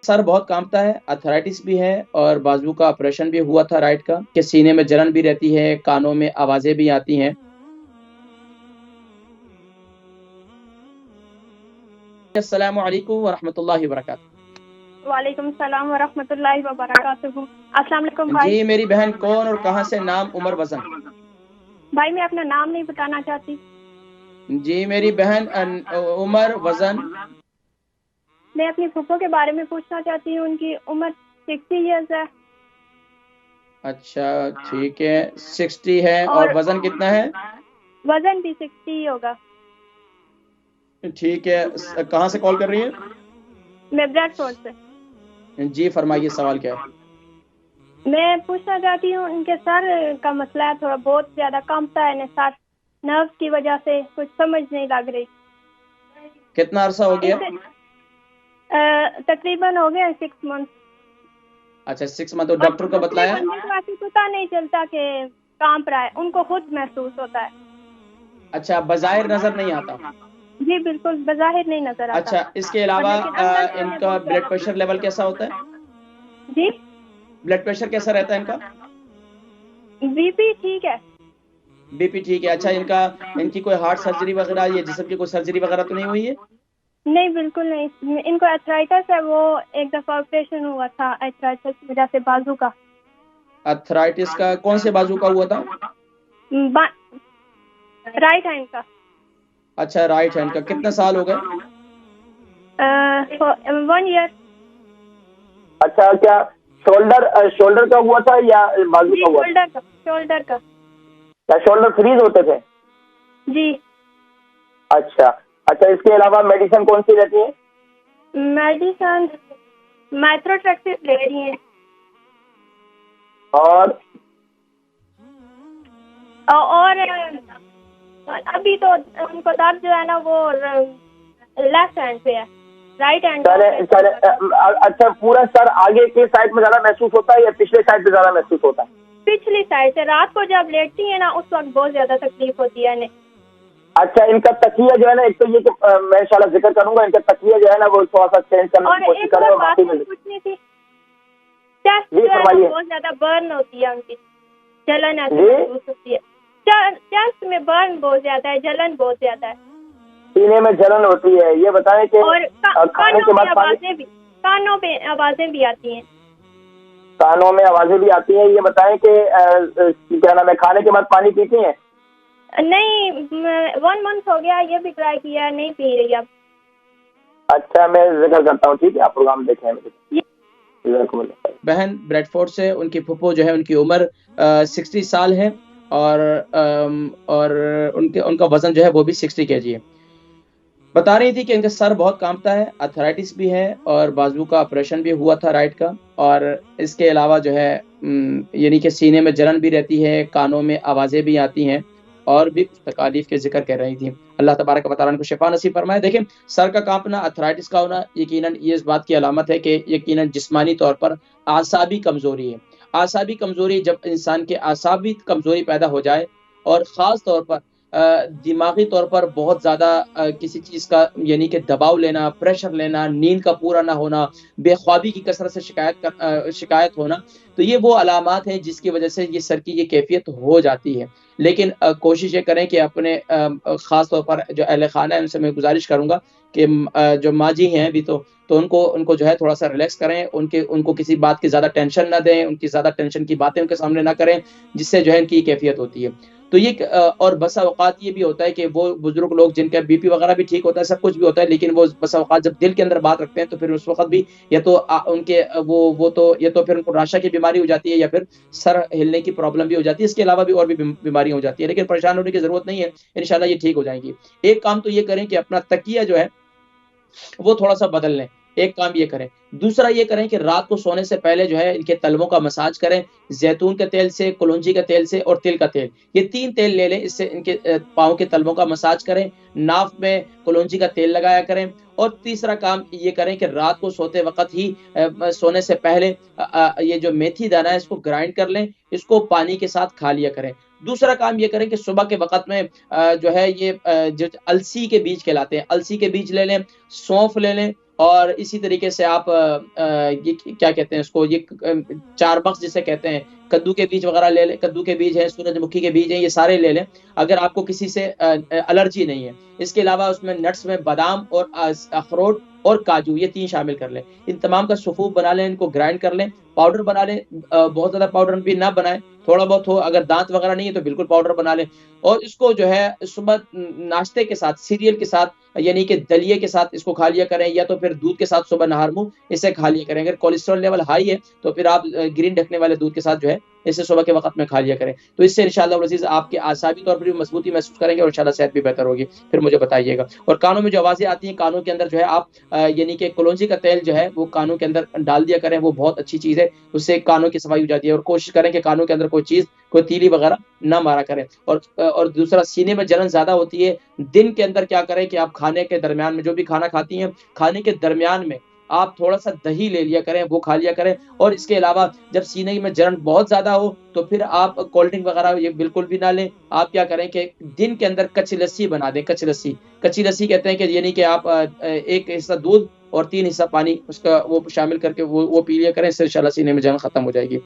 Sir बहुत कांपता है, अर्थराइटिस भी है और बाजू का ऑपरेशन भी हुआ था राइट का, कि सीने में जलन भी रहती है, कानों में आवाज़ें भी आती हैं। अस्सलामु अलैकुम व रहमतुल्लाहि व बरकातहू। वालेकुम सलाम व रहमतुल्लाहि व बरकातहू। अस्सलाम वालेकुम भाई। जी मेरी बहन, कौन और कहाँ से? नाम, उम्र, वज़न? भाई मैं अपना नाम नहीं बताना चाहती। जी मेरी बहन, उम्र, वज़न? मैं अपनी फूफो के बारे में पूछना चाहती हूँ। उनकी उम्र 60 इयर्स है। अच्छा ठीक है, 60 है। और वज़न कितना है? वजन भी 60 ही होगा। ठीक है। कहाँ से कॉल कर रही है? मैं ब्रेडफोर्ड से। जी फरमाइए, सवाल क्या है? मैं पूछना चाहती हूँ, उनके सर का मसला है, थोड़ा बहुत ज्यादा कांपता है सर, नर्व की वजह से कुछ समझ नहीं लग रही। कितना अरसा हो गया? तकरीबन हो गया 6 मंथ। अच्छा 6 मंथ। और डॉक्टर को बताया? ऐसे पता नहीं चलता कि कांप रहा है, उनको खुद महसूस होता है। अच्छा, बज़ाहिर नजर नहीं आता? जी बिल्कुल, बज़ाहिर नहीं नजर आता। अच्छा, इसके अलावा इनका ब्लड प्रेशर लेवल कैसा होता है? जी, ब्लड प्रेशर कैसा रहता है इनका? बीपी ठीक है। बीपी ठीक है। अच्छा, इनकी कोई हार्ट सर्जरी वगैरह या जिस्म की कोई सर्जरी वगैरह तो नहीं हुई है? नहीं बिल्कुल नहीं। इनको अर्थराइटिस है, वो एक दफा ऑपरेशन हुआ था अर्थराइटिस की वजह से बाजू का। अर्थराइटिस का कौन से बाजू का हुआ था? राइट हैंड का। अच्छा, राइट हैंड का। कितने साल हो गए? 1 ईयर। अच्छा, क्या शोल्डर का हुआ था या बाजू का हुआ? शोल्डर का। क्या शोल्डर फ्रीज होते थे? जी। अच्छा, इसके अलावा मेडिसिन कौन सी रहती है? मेडिसिन मैथ्रोट्रेक्सिस ले रही है। और अभी तो उनको दर्द जो है ना वो लेफ्ट हैंड पे है, राइट हैंड। अच्छा, पूरा सर आगे के साइड में ज्यादा महसूस होता है या पिछले साइड पे ज्यादा महसूस होता है? पिछली साइड से। रात को जब लेटती है ना उस वक्त बहुत ज्यादा तकलीफ होती है इन्हें। अच्छा, इनका तकिया जो है ना, एक तो ये कि मैं इंशाल्लाह जिक्र करूंगा, इनका तकिया जो है ना वो थोड़ा सा चेंज करने की कोशिश करें। और बाकी पूछनी थी, चेस्ट जो है ना बहुत ज्यादा बर्न होती है उनकी, जलन ऐसी महसूस होती है। चेस्ट में बर्न बहुत ज्यादा है, जलन बहुत ज्यादा है, सीने में जलन होती है। ये बताएं कि खाने के बाद कानों पे आवाजें भी आती हैं। कानों में आवाजें भी आती हैं। ये बताएं कि क्या नाम है, खाने के बाद पानी पीती हैं? नहीं, 1 मंथ हो गया, ये भी ट्राई किया, नहीं पी रही अब। अच्छा, मैं जिक्र करता हूँ, ठीक है? आप प्रोग्राम देखें। बहन ब्रेडफोर्ड से, उनकी फुफो जो है उनकी उम्र 60 साल है और उनका वजन जो है वो भी 60 kg है। बता रही थी कि इनका सर बहुत कांपता है, अर्थराइटिस भी है और बाजू का ऑपरेशन भी हुआ था राइट का, और इसके अलावा जो है यानी कि सीने में जलन भी रहती है, कानों में आवाज़ें भी आती हैं और भी कुछ तकालीफ के जिक्र कर रही थी। अल्लाह तबारक व तआला इनको शिफा नसीब फरमाए। देखें, सर का कांपना, अर्थराइटिस का होना यकीनन ये इस बात की अलामत है कि यकीनन जिस्मानी तौर पर आसाबी कमज़ोरी है। आसाबी कमज़ोरी, जब इंसान के आसाबी कमज़ोरी पैदा हो जाए और ख़ास तौर पर दिमागी तौर पर बहुत ज़्यादा किसी चीज़ का यानी कि दबाव लेना, प्रेशर लेना, नींद का पूरा ना होना, बेख्वाबी की कसरत से शिकायत होना, तो ये वो अलामात हैं जिसकी वजह से ये सर की ये कैफ़ियत हो जाती है। लेकिन कोशिश ये करें कि अपने ख़ास तौर पर जो अहले ख़ाना है उनसे मैं गुज़ारिश करूँगा कि जो माँ जी हैं अभी तो उनको जो है थोड़ा-सा रिलैक्स करें, उनको किसी बात की ज़्यादा टेंशन ना दें, उनकी ज़्यादा टेंशन की बातें उनके सामने ना करें, जिससे जो है इनकी कैफ़ियत होती है। तो ये और बसा औक़ात ये भी होता है कि वो बुज़ुर्ग लोग जिनका बीपी वग़ैरह भी ठीक होता है, सब कुछ भी होता है, लेकिन वो बसा औक़ात जब दिल के अंदर बात रखते हैं तो फिर उस वक़्त भी या तो उनके वो तो या तो फिर उनको राशा की बीमारी हो जाती है या फिर सर हिलने की प्रॉब्लम भी हो जाती है। इसके अलावा भी और भी बीमारियाँ हो जाती है, लेकिन परेशान होने की ज़रूरत नहीं है, इंशाअल्लाह ये ठीक हो जाएँगी। एक काम तो ये करें कि अपना तकिया जो है वो थोड़ा-सा बदल लें, एक काम ये करें। दूसरा ये करें कि रात को सोने से पहले जो है इनके तलवों का मसाज करें, ज़ैतून के तेल से, कलौंजी के तेल से और तिल का तेल। ये 3 तेल ले लें, इससे इनके पाँव के तलवों का मसाज करें, नाक में कलौंजी का तेल लगाया करें। और तीसरा काम ये करें कि रात को सोते वक़्त ही सोने से पहले ये जो मेथी दाना है इसको ग्राइंड कर लें, इसको पानी के साथ खा लिया करें। दूसरा काम ये करें कि सुबह के वक़्त में जो है ये जो अलसी के बीज कहलाते हैं, अलसी के बीज ले लें, सौंफ ले लें और इसी तरीके से आप ये क्या कहते हैं उसको, ये 4 बक्स जिसे कहते हैं, कद्दू के बीज वगैरह ले लें, कद्दू के बीज है, सूरजमुखी के बीज हैं, ये सारे ले लें, अगर आपको किसी से एलर्जी नहीं है। इसके अलावा उसमें नट्स में बादाम और अखरोट और काजू, ये 3 शामिल कर लें। इन तमाम का सुफूफ बना लें, इनको ग्राइंड कर लें, पाउडर बना लें। बहुत ज़्यादा पाउडर भी ना बनाएँ, थोड़ा बहुत हो, अगर दाँत वगैरह नहीं है तो बिल्कुल पाउडर बना लें, और इसको जो है सुबह नाश्ते के साथ, सीरियल के साथ, यानी कि दलिए के साथ इसको खा लिया करें, या तो फिर दूध के साथ सुबह नहार-मुँह इसे खा लिया करें। अगर कोलेस्ट्रॉल लेवल हाई है तो फिर आप ग्रीन ढकने वाले दूध के साथ जो है इसे सुबह के वक़्त में खा लिया करें। तो इससे इंशाअल्लाह अज़ीज़ आपके असाबी तौर पर भी मजबूती महसूस करेंगे और इंशाअल्लाह सेहत भी बेहतर होगी। फिर मुझे बताइएगा। और कानों में जो आवाज़ें आती हैं, कानों के अंदर जो है आप यानी कि कलौंजी का तेल जो है वो कानों के अंदर डाल दिया करें, वो बहुत अच्छी चीज़ है, उससे कानों की सफाई हो जाती है। और कोशिश करें कि कानों के अंदर कोई चीज़, कोई तीली वगैरह ना मारा करें। और दूसरा, सीने में जलन ज़्यादा होती है, दिन के अंदर क्या करें कि आप खाने के दरमियान में, जो भी खाना खाती हैं, खाने के दरमियान में आप थोड़ा-सा दही ले लिया करें, वो खा लिया करें। और इसके अलावा जब सीने में जलन बहुत ज़्यादा हो तो फिर आप कोल्ड ड्रिंक वगैरह ये बिल्कुल भी ना लें। आप क्या करें कि दिन के अंदर कच्ची लस्सी बना दें, कच्ची लस्सी। कच्ची लस्सी कहते हैं कि यानी कि आप 1 हिस्सा दूध और 3 हिस्सा पानी उसका वो शामिल करके वो पी लिया करें, इससे इंशाअल्लाह सीने में जलन खत्म हो जाएगी।